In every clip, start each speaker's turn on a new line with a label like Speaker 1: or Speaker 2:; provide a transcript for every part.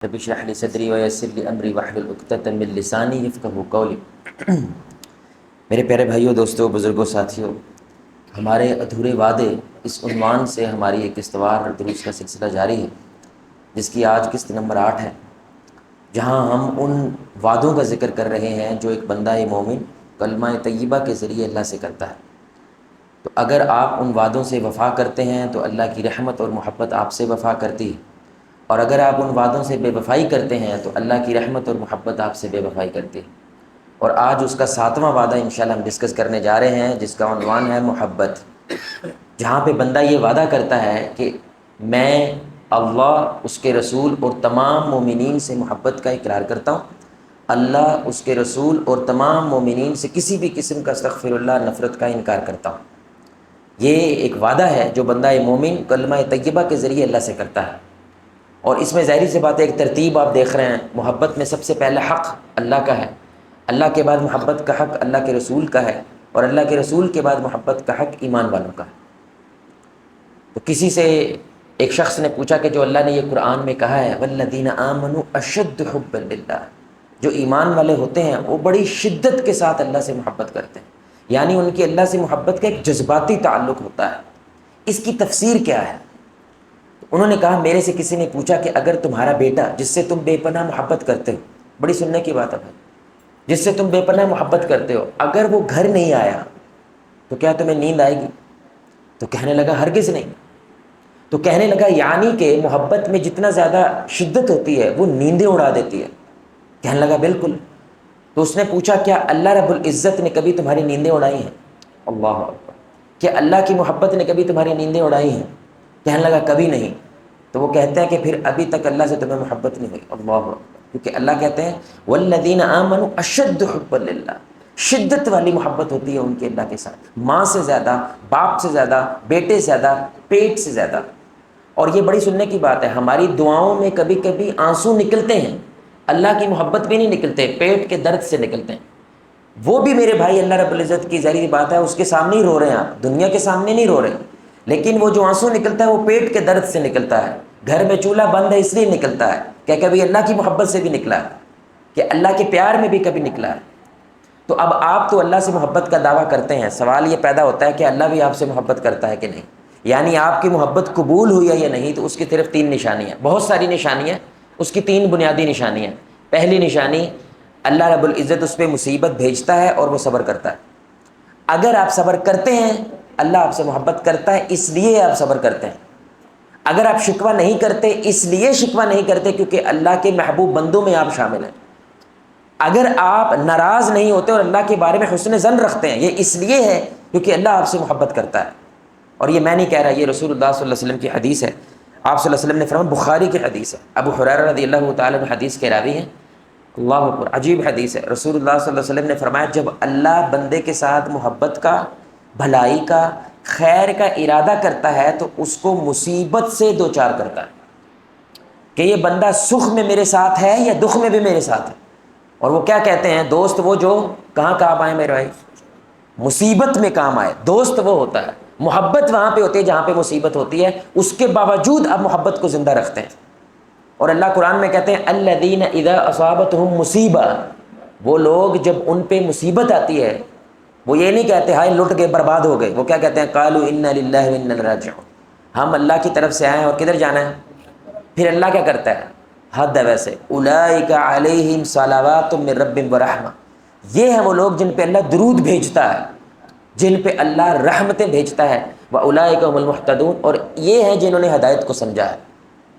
Speaker 1: رب اشرح لي صدری ویسر لي امری واحلل عقدۃ من لسانی یفقهوا قولی۔ میرے پیارے بھائیوں، دوستوں، بزرگوں، ساتھیوں، ہمارے ادھورے وعدے اس عنوان سے ہماری ایک استوار دروس کا سلسلہ جاری ہے، جس کی آج قسط نمبر 8 ہے، جہاں ہم ان وعدوں کا ذکر کر رہے ہیں جو ایک بندہ مومن کلمہ طیبہ کے ذریعے اللہ سے کرتا ہے۔ تو اگر آپ ان وعدوں سے وفا کرتے ہیں تو اللہ کی رحمت اور محبت آپ سے وفا کرتی ہے، اور اگر آپ ان وعدوں سے بے وفائی کرتے ہیں تو اللہ کی رحمت اور محبت آپ سے بے وفائی کرتی ہے۔ اور آج اس کا 7واں وعدہ انشاءاللہ ہم ڈسکس کرنے جا رہے ہیں، جس کا عنوان ہے محبت، جہاں پہ بندہ یہ وعدہ کرتا ہے کہ میں اللہ، اس کے رسول اور تمام مومنین سے محبت کا اقرار کرتا ہوں، اللہ، اس کے رسول اور تمام مومنین سے کسی بھی قسم کا استغفر اللہ نفرت کا انکار کرتا ہوں۔ یہ ایک وعدہ ہے جو بندہ مومن کلمہ طیبہ کے ذریعے اللہ سے کرتا ہے، اور اس میں ظاہری سی بات ہے، ایک ترتیب آپ دیکھ رہے ہیں۔ محبت میں سب سے پہلا حق اللہ کا ہے، اللہ کے بعد محبت کا حق اللہ کے رسول کا ہے، اور اللہ کے رسول کے بعد محبت کا حق ایمان والوں کا ہے۔ تو کسی سے ایک شخص نے پوچھا کہ جو اللہ نے یہ قرآن میں کہا ہے والذین آمنوا اشد حبا للہ، جو ایمان والے ہوتے ہیں وہ بڑی شدت کے ساتھ اللہ سے محبت کرتے ہیں، یعنی ان کی اللہ سے محبت کا ایک جذباتی تعلق ہوتا ہے، اس کی تفسیر کیا ہے؟ انہوں نے کہا، میرے سے کسی نے پوچھا کہ اگر تمہارا بیٹا جس سے تم بے پناہ محبت کرتے ہو، بڑی سننے کی بات ہے بھائی، جس سے تم بے پناہ محبت کرتے ہو، اگر وہ گھر نہیں آیا تو کیا تمہیں نیند آئے گی؟ تو کہنے لگا ہرگز نہیں۔ تو کہنے لگا یعنی کہ محبت میں جتنا زیادہ شدت ہوتی ہے وہ نیندیں اڑا دیتی ہے؟ کہنے لگا بالکل۔ تو اس نے پوچھا، کیا اللہ رب العزت نے کبھی تمہاری نیندیں اڑائی ہیں؟ اللہ اکبر! کیا اللہ کی محبت نے کبھی تمہاری نیندیں اڑائی ہیں؟ کہنے لگا کبھی نہیں۔ تو وہ کہتے ہیں کہ پھر ابھی تک اللہ سے تمہیں محبت نہیں ہوئی۔ اللہ اکبر! کیونکہ اللہ کہتے ہیں والذین آمنوا اشد حبا للہ، شدت والی محبت ہوتی ہے ان کے اللہ کے ساتھ، ماں سے زیادہ، باپ سے زیادہ، بیٹے سے زیادہ، پیٹ سے زیادہ۔ اور یہ بڑی سننے کی بات ہے، ہماری دعاؤں میں کبھی کبھی آنسو نکلتے ہیں، اللہ کی محبت بھی نہیں نکلتے، پیٹ کے درد سے نکلتے ہیں۔ وہ بھی میرے بھائی اللہ رب العزت کی ظاہری بات ہے، اس کے سامنے ہی رو رہے ہیں، آپ دنیا کے سامنے نہیں رو رہے، لیکن وہ جو آنسو نکلتا ہے وہ پیٹ کے درد سے نکلتا ہے، گھر میں چولہا بند ہے اس لیے نکلتا ہے، کہ کبھی اللہ کی محبت سے بھی نکلا ہے، کہ اللہ کے پیار میں بھی کبھی نکلا ہے۔ تو اب آپ تو اللہ سے محبت کا دعویٰ کرتے ہیں، سوال یہ پیدا ہوتا ہے کہ اللہ بھی آپ سے محبت کرتا ہے کہ نہیں، یعنی آپ کی محبت قبول ہوئی ہے یا نہیں؟ تو اس کی طرف 3 نشانیاں، بہت ساری نشانیاں، اس کی 3 بنیادی نشانیاں۔ پہلی نشانی، اللہ رب العزت اس پہ مصیبت بھیجتا ہے اور وہ صبر کرتا ہے۔ اگر آپ صبر کرتے ہیں، اللہ آپ سے محبت کرتا ہے، اس لیے آپ صبر کرتے ہیں۔ اگر آپ شکوہ نہیں کرتے، اس لیے شکوہ نہیں کرتے کیونکہ اللہ کے محبوب بندوں میں آپ شامل ہیں۔ اگر آپ ناراض نہیں ہوتے اور اللہ کے بارے میں حسن ظن رکھتے ہیں، یہ اس لیے ہے کیونکہ اللہ آپ سے محبت کرتا ہے۔ اور یہ میں نہیں کہہ رہا، یہ رسول اللہ صلی اللہ علیہ وسلم کی حدیث ہے۔ آپ صلی اللہ علیہ وسلم نے فرمایا، بخاری کی حدیث ہے، ابو ہریرہ رضی اللہ تعالیٰ عنہ حدیث کے راوی ہیں۔ اللہ اکبر! عجیب حدیث ہے۔ رسول اللہ صلی اللہ علیہ وسلم نے فرمایا، جب اللہ بندے کے ساتھ محبت کا، بھلائی کا، خیر کا ارادہ کرتا ہے تو اس کو مصیبت سے دوچار کرتا ہے، کہ یہ بندہ سکھ میں میرے ساتھ ہے یا دکھ میں بھی میرے ساتھ ہے۔ اور وہ کیا کہتے ہیں، دوست وہ جو کہاں کام آئے میرے بھائی؟ مصیبت میں کام آئے، دوست وہ ہوتا ہے۔ محبت وہاں پہ ہوتی ہے جہاں پہ مصیبت ہوتی ہے، اس کے باوجود آپ محبت کو زندہ رکھتے ہیں۔ اور اللہ قرآن میں کہتے ہیں الذین اذا اصابتہم مصیبہ، وہ لوگ جب ان پہ مصیبت آتی ہے، وہ یہ نہیں کہتے ہائے لٹ گئے، برباد ہو گئے، وہ کیا کہتے ہیں، قالوا انا للہ وانا الیہ راجعون، ہم اللہ کی طرف سے آئے ہیں اور کدھر جانا ہے؟ پھر اللہ کیا کرتا ہے؟ حد ہے ویسے، اولئک علیہم صلوات من ربہم ورحمہ، یہ ہیں وہ لوگ جن پہ اللہ درود بھیجتا ہے، جن پہ اللہ رحمتیں بھیجتا ہے، واولئک هم المہتدون، اور یہ ہیں جنہوں نے ہدایت کو سمجھا ہے،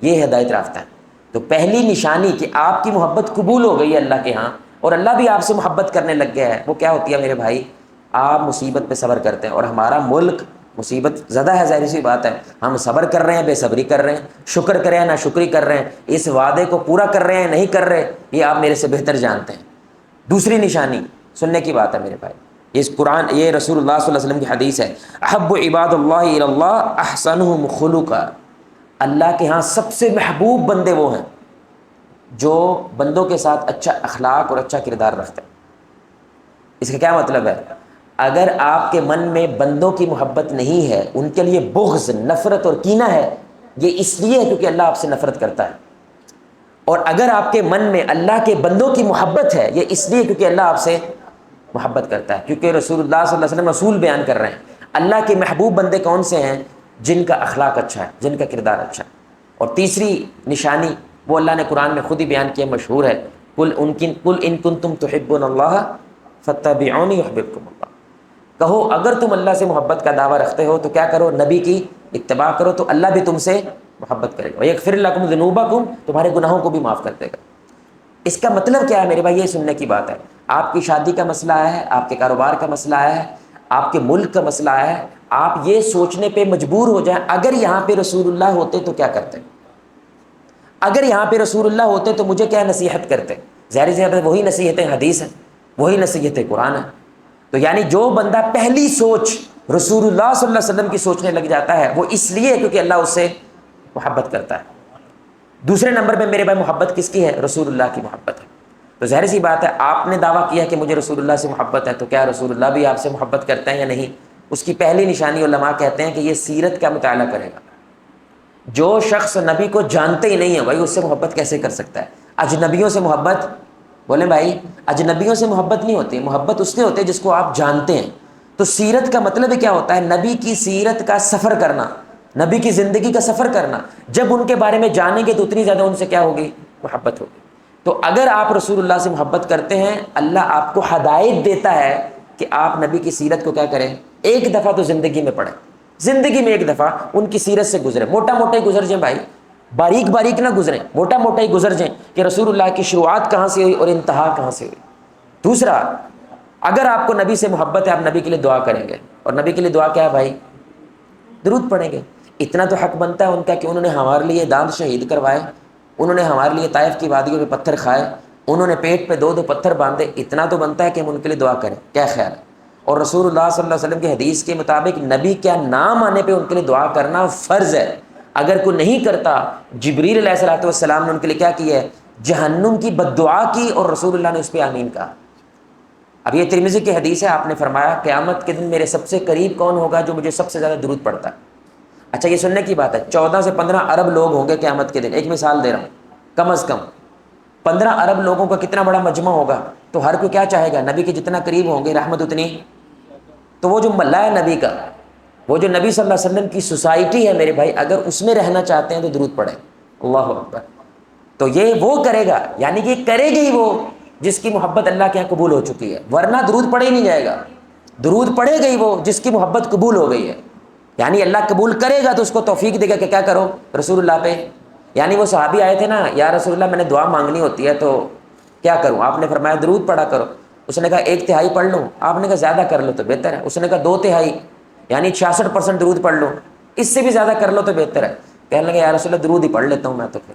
Speaker 1: یہ ہدایت راستہ ہے۔ تو پہلی نشانی کہ آپ کی محبت قبول ہو گئی ہے اللہ کے ہاں، اور اللہ بھی آپ سے محبت کرنے لگ گیا ہے، وہ کیا ہوتی ہے میرے بھائی؟ آپ مصیبت پہ صبر کرتے ہیں۔ اور ہمارا ملک مصیبت زدہ ہے، ظاہر سی بات ہے، ہم صبر کر رہے ہیں، بے صبری کر رہے ہیں، شکر کریں یا ناشکری کر رہے ہیں، اس وعدے کو پورا کر رہے ہیں نہیں کر رہے، یہ آپ میرے سے بہتر جانتے ہیں۔ دوسری نشانی، سننے کی بات ہے میرے بھائی، اس قرآن، یہ رسول اللہ صلی اللہ علیہ وسلم کی حدیث ہے، احب عباد اللہ الی اللہ احسنہم خلقا، اللہ کے ہاں سب سے محبوب بندے وہ ہیں جو بندوں کے ساتھ اچھا اخلاق اور اچھا کردار رکھتے ہیں۔ اس کا کیا مطلب ہے؟ اگر آپ کے من میں بندوں کی محبت نہیں ہے، ان کے لیے بغض، نفرت اور کینہ ہے، یہ اس لیے ہے کیونکہ اللہ آپ سے نفرت کرتا ہے۔ اور اگر آپ کے من میں اللہ کے بندوں کی محبت ہے، یہ اس لیے کیونکہ اللہ آپ سے محبت کرتا ہے، کیونکہ رسول اللہ صلی اللہ علیہ وسلم رسول بیان کر رہے ہیں اللہ کے محبوب بندے کون سے ہیں؟ جن کا اخلاق اچھا ہے، جن کا کردار اچھا ہے۔ اور تیسری نشانی وہ اللہ نے قرآن میں خود ہی بیان کیا، مشہور ہے، قل ان کنتم تحبون اللہ فاتبعونی یحببکم اللہ۔ کہو اگر تم اللہ سے محبت کا دعویٰ رکھتے ہو تو کیا کرو؟ نبی کی اتباع کرو تو اللہ بھی تم سے محبت کرے گا، ویغفر لکم ذنوبکم، تمہارے گناہوں کو بھی معاف کر دے گا۔ اس کا مطلب کیا ہے میرے بھائی؟ یہ سننے کی بات ہے، آپ کی شادی کا مسئلہ آیا ہے، آپ کے کاروبار کا مسئلہ آیا ہے، آپ کے ملک کا مسئلہ آیا ہے، آپ یہ سوچنے پہ مجبور ہو جائیں اگر یہاں پہ رسول اللہ ہوتے تو کیا کرتے؟ اگر یہاں پہ رسول اللہ ہوتے تو مجھے کیا نصیحت کرتے؟ ظاہر سی بات ہے وہی نصیحتیں حدیث ہیں، وہی نصیحتیں قرآن ہیں۔ تو یعنی جو بندہ پہلی سوچ رسول اللہ صلی اللہ علیہ وسلم کی سوچنے لگ جاتا ہے وہ اس لیے کیونکہ اللہ اس سے محبت کرتا ہے۔ دوسرے نمبر پہ میرے بھائی محبت کس کی ہے؟ رسول اللہ کی محبت ہے۔ تو ظاہر سی بات ہے آپ نے دعویٰ کیا کہ مجھے رسول اللہ سے محبت ہے، تو کیا رسول اللہ بھی آپ سے محبت کرتے ہیں یا نہیں؟ اس کی پہلی نشانی علماء کہتے ہیں کہ یہ سیرت کا مطالعہ کرے گا۔ جو شخص نبی کو جانتے ہی نہیں ہے بھائی اس سے محبت کیسے کر سکتا ہے؟ اجنبیوں سے محبت، بولیں بھائی، اجنبیوں سے محبت نہیں ہوتی، محبت اس سے ہوتی ہے جس کو آپ جانتے ہیں۔ تو سیرت کا مطلب کیا ہوتا ہے؟ نبی کی سیرت کا سفر کرنا، نبی کی زندگی کا سفر کرنا۔ جب ان کے بارے میں جانیں گے تو اتنی زیادہ ان سے کیا ہوگی؟ محبت ہوگی۔ تو اگر آپ رسول اللہ سے محبت کرتے ہیں اللہ آپ کو ہدایت دیتا ہے کہ آپ نبی کی سیرت کو کیا کریں؟ ایک دفعہ تو زندگی میں پڑھیں، زندگی میں ایک دفعہ ان کی سیرت سے گزرے، موٹا موٹا ہی گزر جائیں بھائی، باریک باریک نہ گزریں، موٹا موٹا ہی گزر جائیں کہ رسول اللہ کی شروعات کہاں سے ہوئی اور انتہا کہاں سے ہوئی۔ دوسرا، اگر آپ کو نبی سے محبت ہے آپ نبی کے لیے دعا کریں گے، اور نبی کے لیے دعا کیا ہے بھائی؟ درود پڑھیں گے۔ اتنا تو حق بنتا ہے ان کا کہ انہوں نے ہمارے لیے دانت شہید کروائے، انہوں نے ہمارے لیے طائف کی وادیوں میں پتھر کھائے، انہوں نے پیٹ پہ دو دو پتھر باندھے، اتنا تو بنتا ہے کہ ہم ان کے لیے دعا کریں۔ کیا خیال ہے؟ اور رسول اللہ صلی اللہ علیہ وسلم کی حدیث کے مطابق نبی کیا نام آنے پہ ان کے لیے دعا کرنا فرض ہے۔ اگر کوئی نہیں کرتا، جبریل علیہ الصلوۃ والسلام نے ان کے لیے کیا کیا ہے؟ جہنم کی بد دعا کی، اور رسول اللہ نے اس پہ آمین کہا۔ اب یہ ترمذی کی حدیث ہے، آپ نے فرمایا قیامت کے دن میرے سب سے قریب کون ہوگا؟ جو مجھے سب سے زیادہ درود پڑھتا ہے۔ اچھا یہ سننے کی بات ہے، 14 سے 15 ارب لوگ ہوں گے قیامت کے دن، ایک مثال دے رہا ہوں، کم از کم 15 ارب لوگوں کا کتنا بڑا مجمع ہوگا؟ تو ہر کوئی کیا چاہے گا؟ نبی کے جتنا قریب ہوں گے رحمت اتنی۔ تو وہ جو ملہ ہے نبی کا، وہ جو نبی صلی اللہ علیہ وسلم کی سوسائٹی ہے میرے بھائی، اگر اس میں رہنا چاہتے ہیں تو درود پڑھیں۔ اللہ اکبر۔ تو یہ وہ کرے گا، یعنی کہ کرے گی وہ جس کی محبت اللہ کے یہاں قبول ہو چکی ہے، ورنہ درود پڑھے ہی نہیں جائے گا۔ درود پڑھے گئی وہ جس کی محبت قبول ہو گئی ہے، یعنی اللہ قبول کرے گا تو اس کو توفیق دے گا کہ کیا کرو؟ رسول اللہ پہ۔ یعنی وہ صحابی آئے تھے نا، یا رسول اللہ میں نے دعا مانگنی ہوتی ہے تو کیا کروں؟ آپ نے فرمایا درود پڑھا کرو۔ اس نے کہا 1/3 پڑھ لوں؟ آپ نے کہا زیادہ کر لو تو بہتر ہے۔ اس نے کہا 2/3 یعنی 66% درود پڑھ لو، اس سے بھی زیادہ کر لو تو بہتر ہے۔ کہنے لگا یا رسول اللہ درود ہی پڑھ لیتا ہوں میں تو پھر۔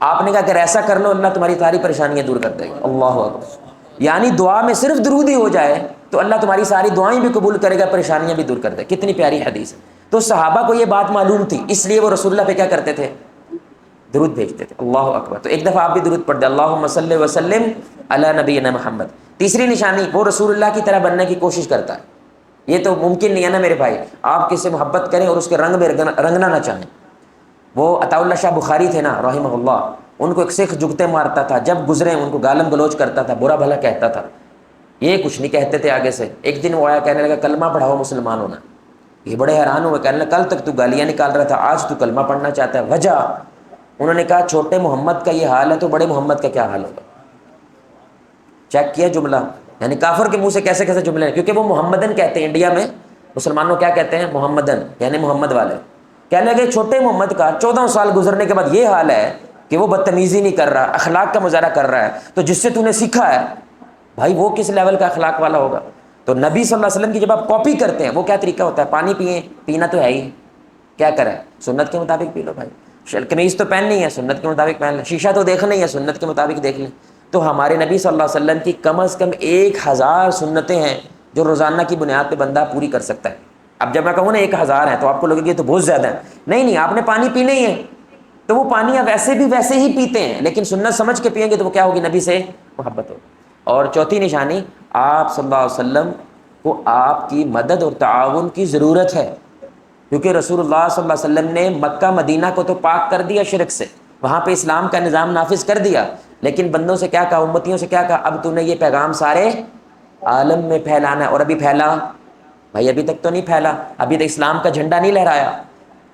Speaker 1: آپ نے کہا اگر ایسا کر لو اللہ تمہاری ساری پریشانیاں دور کر دے گا۔ اللہ اکبر۔ یعنی دعا میں صرف درود ہی ہو جائے تو اللہ تمہاری ساری دعائیں بھی قبول کرے گا، پریشانیاں بھی دور کر دے۔ کتنی پیاری حدیث ہے۔ تو صحابہ کو یہ بات معلوم تھی، اس لیے وہ رسول اللہ پہ کیا کرتے تھے؟ درود بھیجتے تھے۔ اللہ اکبر۔ تو ایک دفعہ آپ بھی درود پڑھ دیں، اللہم صلی وسلم علی نبینا محمد۔ تیسری نشانی، وہ رسول اللہ کی طرح بننے کی کوشش کرتا ہے۔ یہ تو ممکن نہیں ہے نا میرے بھائی، آپ کس سے محبت کریں اور اس کے رنگ میں رنگنا نہ چاہیں۔ وہ عطا اللہ شاہ بخاری تھے نا رحمہ اللہ، ان کو ایک سکھ جگتے مارتا تھا، جب گزرے ان کو گالم گلوچ کرتا تھا، برا بھلا کہتا تھا، یہ کچھ نہیں کہتے تھے آگے سے۔ ایک دن وہ آیا کہنے لگا کلمہ پڑھاؤ مسلمان ہونا۔ یہ بڑے حیران ہوئے، کہنے لگا کل تک تو گالیاں نکال رہا تھا، آج تو کلمہ پڑھنا چاہتا ہے، وجہ؟ انہوں نے کہا چھوٹے محمد کا یہ حال ہے تو بڑے محمد کا کیا حال ہوگا؟ چیک کیا جملہ، یعنی کافر کے منہ سے کیسے کیسے جملے ہیں، کیونکہ وہ محمدن کہتے ہیں۔ انڈیا میں مسلمانوں کیا کہتے ہیں؟ محمدن، یعنی محمد والے۔ کہنے لگے چھوٹے محمد کا 14 سال گزرنے کے بعد یہ حال ہے کہ وہ بدتمیزی نہیں کر رہا، اخلاق کا مظاہرہ کر رہا ہے، تو جس سے تو نے سیکھا ہے بھائی وہ کس لیول کا اخلاق والا ہوگا؟ تو نبی صلی اللہ علیہ وسلم کی جب آپ کاپی کرتے ہیں وہ کیا طریقہ ہوتا ہے؟ پانی پئیں، پینا تو ہے ہی، کیا کریں؟ سنت کے مطابق پی لو بھائی۔ قمیض تو پہننی ہے، سنت کے مطابق پہن لیں۔ شیشہ تو دیکھنا ہی ہے، سنت کے مطابق دیکھ لیں۔ تو ہمارے نبی صلی اللہ علیہ وسلم کی کم از کم 1000 سنتیں ہیں جو روزانہ کی بنیاد پہ بندہ پوری کر سکتا ہے۔ اب جب میں کہوں نا 1000 ہیں تو آپ کو لگے گا یہ تو بہت زیادہ ہے۔ نہیں، آپ نے پانی پینا ہی ہے تو وہ پانی آپ ویسے بھی ویسے ہی پیتے ہیں، لیکن سنت سمجھ کے پئیں گے تو وہ کیا ہوگی؟ نبی سے محبت ہوگی۔ اور چوتھی نشانی، آپ صلی اللہ علیہ وسلم کو آپ کی مدد اور تعاون کی ضرورت ہے، کیونکہ رسول اللہ صلی اللہ علیہ وسلم نے مکہ مدینہ کو تو پاک کر دیا شرک سے، وہاں پہ اسلام کا نظام نافذ کر دیا، لیکن بندوں سے کیا کہا، امتیوں سے کیا کہا، اب تو نے یہ پیغام سارے عالم میں پھیلانا ہے، اور ابھی پھیلا بھائی؟ ابھی تک تو نہیں پھیلا، ابھی تک اسلام کا جھنڈا نہیں لہرایا۔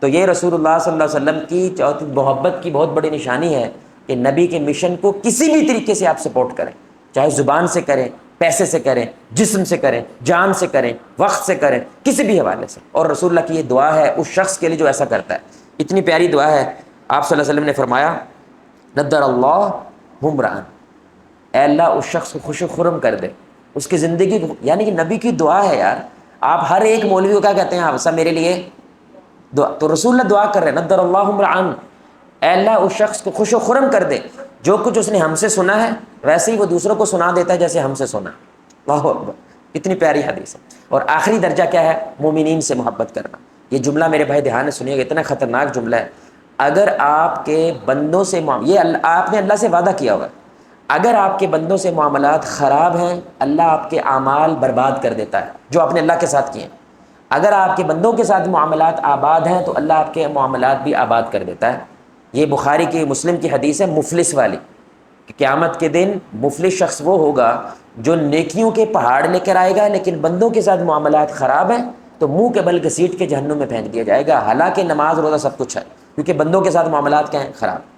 Speaker 1: تو یہ رسول اللہ صلی اللہ علیہ وسلم کی چوتھی محبت کی بہت بڑی نشانی ہے کہ نبی کے مشن کو کسی بھی طریقے سے آپ سپورٹ کریں، چاہے زبان سے کریں، پیسے سے کریں، جسم سے کریں، جان سے کریں، وقت سے کریں، کسی بھی حوالے سے۔ اور رسول اللہ کی یہ دعا ہے اس شخص کے لیے جو ایسا کرتا ہے، اتنی پیاری دعا ہے۔ آپ صلی اللہ علیہ وسلم نے فرمایا نضر اللہ عمران، اے اللہ اس شخص کو خوش و خرم کر دے، اس کی زندگی کو، یعنی کہ نبی کی دعا ہے یار۔ آپ ہر ایک مولوی کو کیا کہتے ہیں، آپ سب میرے لیے دعا، تو رسول اللہ دعا کر رہے ہیں نضر اللہ عمران، اے اللہ اس شخص کو خوش و خرم کر دے، جو کچھ اس نے ہم سے سنا ہے ویسے ہی وہ دوسروں کو سنا دیتا ہے جیسے ہم سے سنا۔ اللہ اکبر، اتنی پیاری حدیث ہے۔ اور آخری درجہ کیا ہے، مومنین سے محبت کرنا۔ یہ جملہ میرے بھائی دھیان سے سنیے گا، اتنا خطرناک جملہ ہے۔ اگر آپ کے بندوں سے یہ آپ نے اللہ سے وعدہ کیا ہوگا، اگر آپ کے بندوں سے معاملات خراب ہیں، اللہ آپ کے اعمال برباد کر دیتا ہے جو آپ نے اللہ کے ساتھ کیے ہیں۔ اگر آپ کے بندوں کے ساتھ معاملات آباد ہیں تو اللہ آپ کے معاملات بھی آباد کر دیتا ہے۔ یہ بخاری کی مسلم کی حدیث ہے مفلس والی، کہ قیامت کے دن مفلس شخص وہ ہوگا جو نیکیوں کے پہاڑ لے کر آئے گا لیکن بندوں کے ساتھ معاملات خراب ہیں تو منہ کے بل گھسیٹ کے جہنم میں پھینک دیا جائے گا، حالانکہ نماز روزہ سب کچھ ہے، کیونکہ بندوں کے ساتھ معاملات کیا ہیں، خراب۔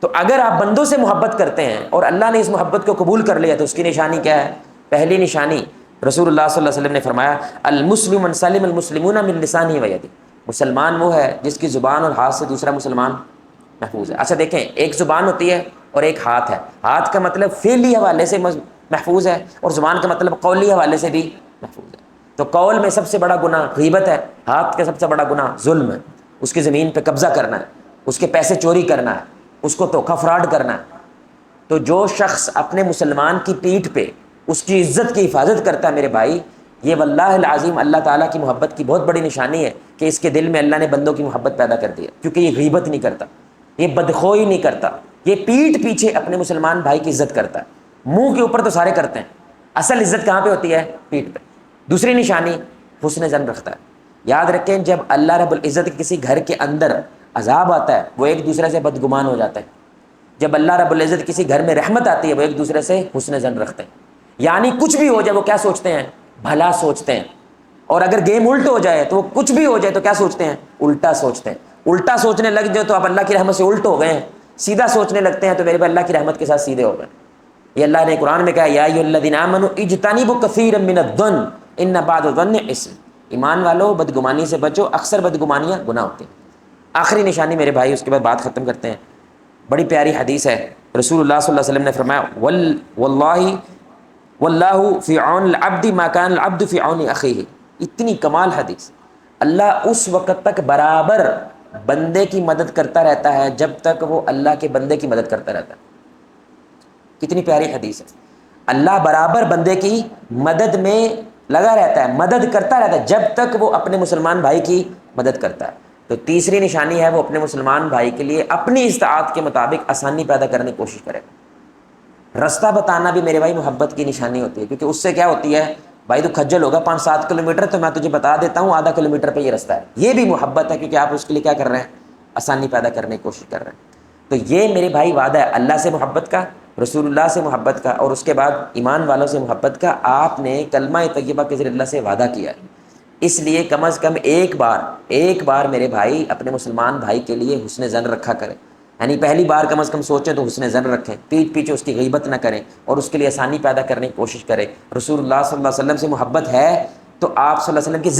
Speaker 1: تو اگر آپ بندوں سے محبت کرتے ہیں اور اللہ نے اس محبت کو قبول کر لیا تو اس کی نشانی کیا ہے؟ پہلی نشانی رسول اللہ صلی اللہ علیہ وسلم نے فرمایا المسلم من سلم المسلمون من لسانہ و یدہ، مسلمان وہ ہے جس کی زبان اور ہاتھ سے دوسرا مسلمان محفوظ ہے۔ اچھا دیکھیں، ایک زبان ہوتی ہے اور ایک ہاتھ ہے۔ ہاتھ کا مطلب فعلی حوالے سے محفوظ ہے، اور زبان کا مطلب قولی حوالے سے بھی محفوظ ہے۔ تو قول میں سب سے بڑا گناہ غیبت ہے، ہاتھ کا سب سے بڑا گناہ ظلم ہے، اس کی زمین پہ قبضہ کرنا ہے، اس کے پیسے چوری کرنا ہے، اس کو دھوکہ فراڈ کرنا ہے۔ تو جو شخص اپنے مسلمان کی پیٹھ پہ اس کی عزت کی حفاظت کرتا ہے میرے بھائی، یہ واللہ العظیم اللہ تعالیٰ کی محبت کی بہت بڑی نشانی ہے کہ اس کے دل میں اللہ نے بندوں کی محبت پیدا کر دی ہے، کیونکہ یہ غیبت نہیں کرتا، یہ بدخوئی نہیں کرتا، یہ پیٹھ پیچھے اپنے مسلمان بھائی کی عزت کرتا ہے۔ منہ کے اوپر تو سارے کرتے ہیں، اصل عزت کہاں پہ ہوتی ہے؟ پیٹھ پہ۔ دوسری نشانی حسن ظن رکھتا ہے۔ یاد رکھیں جب اللہ رب العزت کسی گھر کے اندر عذاب آتا ہے وہ ایک دوسرے سے بدگمان ہو جاتا ہے، جب اللہ رب العزت کسی گھر میں رحمت آتی ہے وہ ایک دوسرے سے حسن ظن رکھتے ہیں، یعنی کچھ بھی ہو جائے وہ کیا سوچتے ہیں؟ بھلا سوچتے ہیں۔ اور اگر گیم الٹ ہو جائے تو وہ کچھ بھی ہو جائے تو کیا سوچتے ہیں؟ الٹا سوچتے ہیں۔ الٹا سوچنے لگ جائے تو آپ اللہ کی رحمت سے الٹ ہو گئے ہیں، سیدھا سوچنے لگتے ہیں تو میرے بھائی اللہ کی رحمت کے ساتھ سیدھے ہو گئے۔ یہ اللہ نے قرآن میں کہا یا ایھا الذین آمنوا اجتنبوا کثیرا من الظن ان بعض الظن اثم، ایمان والو بدگمانی سے بچو، اکثر بدگمانیاں گناہ ہوتی ہیں۔ آخری نشانی میرے بھائی، اس کے بعد بات ختم کرتے ہیں، بڑی پیاری حدیث ہے۔ رسول اللہ صلی اللہ علیہ وسلم نے فرمایا واللہ فی عون العبد ما کان العبد فی عون اخیہ، اتنی کمال حدیث۔ اللہ اس وقت تک برابر بندے کی مدد کرتا رہتا ہے جب تک وہ اللہ کے بندے کی مدد کرتا رہتا ہے۔ کتنی پیاری حدیث ہے، اللہ برابر بندے کی مدد میں لگا رہتا ہے، مدد کرتا رہتا ہے جب تک وہ اپنے مسلمان بھائی کی مدد کرتا ہے۔ تو تیسری نشانی ہے وہ اپنے مسلمان بھائی کے لیے اپنی استطاعت کے مطابق آسانی پیدا کرنے کی کوشش کرے۔ رستہ بتانا بھی میرے بھائی محبت کی نشانی ہوتی ہے، کیونکہ اس سے کیا ہوتی ہے، بھائی تو کھجل ہوگا 5-7 کلومیٹر تو میں تجھے بتا دیتا ہوں آدھا کلومیٹر پہ یہ رستہ ہے، یہ بھی محبت ہے، کیونکہ آپ اس کے لیے کیا کر رہے ہیں؟ آسانی پیدا کرنے کی کوشش کر رہے ہیں۔ تو یہ میرے بھائی وعدہ ہے اللہ سے محبت کا، رسول اللہ سے محبت کا، اور اس کے بعد ایمان والوں سے محبت کا۔ آپ نے کلمہ طیبہ کے ذریعے اللہ سے وعدہ کیا ہے، اس لیے کم از کم ایک بار میرے بھائی اپنے مسلمان بھائی کے لیے حسن ظن رکھا کریں، یعنی پہلی بار کم از کم سوچیں تو حسن ظن رکھیں، پیٹھ پیچھے اس کی غیبت نہ کریں اور اس کے لیے آسانی پیدا کرنے کی کوشش کریں۔ رسول اللہ صلی اللہ علیہ وسلم سے محبت ہے تو آپ صلی اللہ علیہ وسلم کی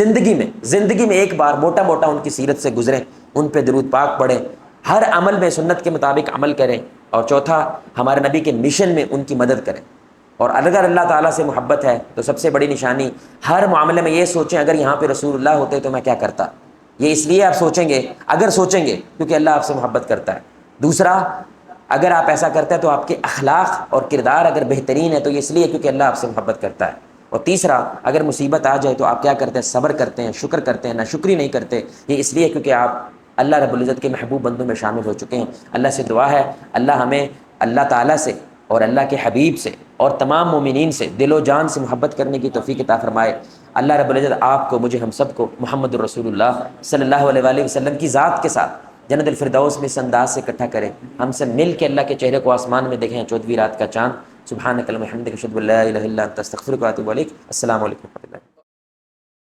Speaker 1: زندگی میں ایک بار موٹا ان کی سیرت سے گزریں، ان پہ درود پاک پڑھیں، ہر عمل میں سنت کے مطابق عمل کریں، اور چوتھا ہمارے نبی کے مشن میں ان کی مدد کریں۔ اور اگر اللہ تعالیٰ سے محبت ہے تو سب سے بڑی نشانی ہر معاملے میں یہ سوچیں اگر یہاں پہ رسول اللہ ہوتے تو میں کیا کرتا۔ یہ اس لیے آپ سوچیں گے کیونکہ اللہ آپ سے محبت کرتا ہے۔ دوسرا، اگر آپ ایسا کرتے ہیں تو آپ کے اخلاق اور کردار اگر بہترین ہے تو یہ اس لیے کیونکہ اللہ آپ سے محبت کرتا ہے۔ اور تیسرا، اگر مصیبت آ جائے تو آپ کیا کرتے ہیں؟ صبر کرتے ہیں، شکر کرتے ہیں، ناشکری نہیں کرتے، یہ اس لیے کیونکہ آپ اللہ رب العزت کے محبوب بندوں میں شامل ہو چکے ہیں۔ اللہ سے دعا ہے اللہ ہمیں اللہ تعالیٰ سے اور اللہ کے حبیب سے اور تمام مومنین سے دل و جان سے محبت کرنے کی توفیق عطا فرمائے۔ اللہ رب العزت آپ کو، مجھے، ہم سب کو محمد الرسول اللہ صلی اللہ علیہ وآلہ وسلم کی ذات کے ساتھ جنت الفردوس میں اس انداز سے اکٹھا کرے، ہم سے مل کے اللہ کے چہرے کو آسمان میں دیکھیں 14ویں رات کا چاند۔ سبحانک اللہم وبحمدک اشہد ان لا الہ الا انت استغفرک و اتوب الیک۔ السلام علیکم۔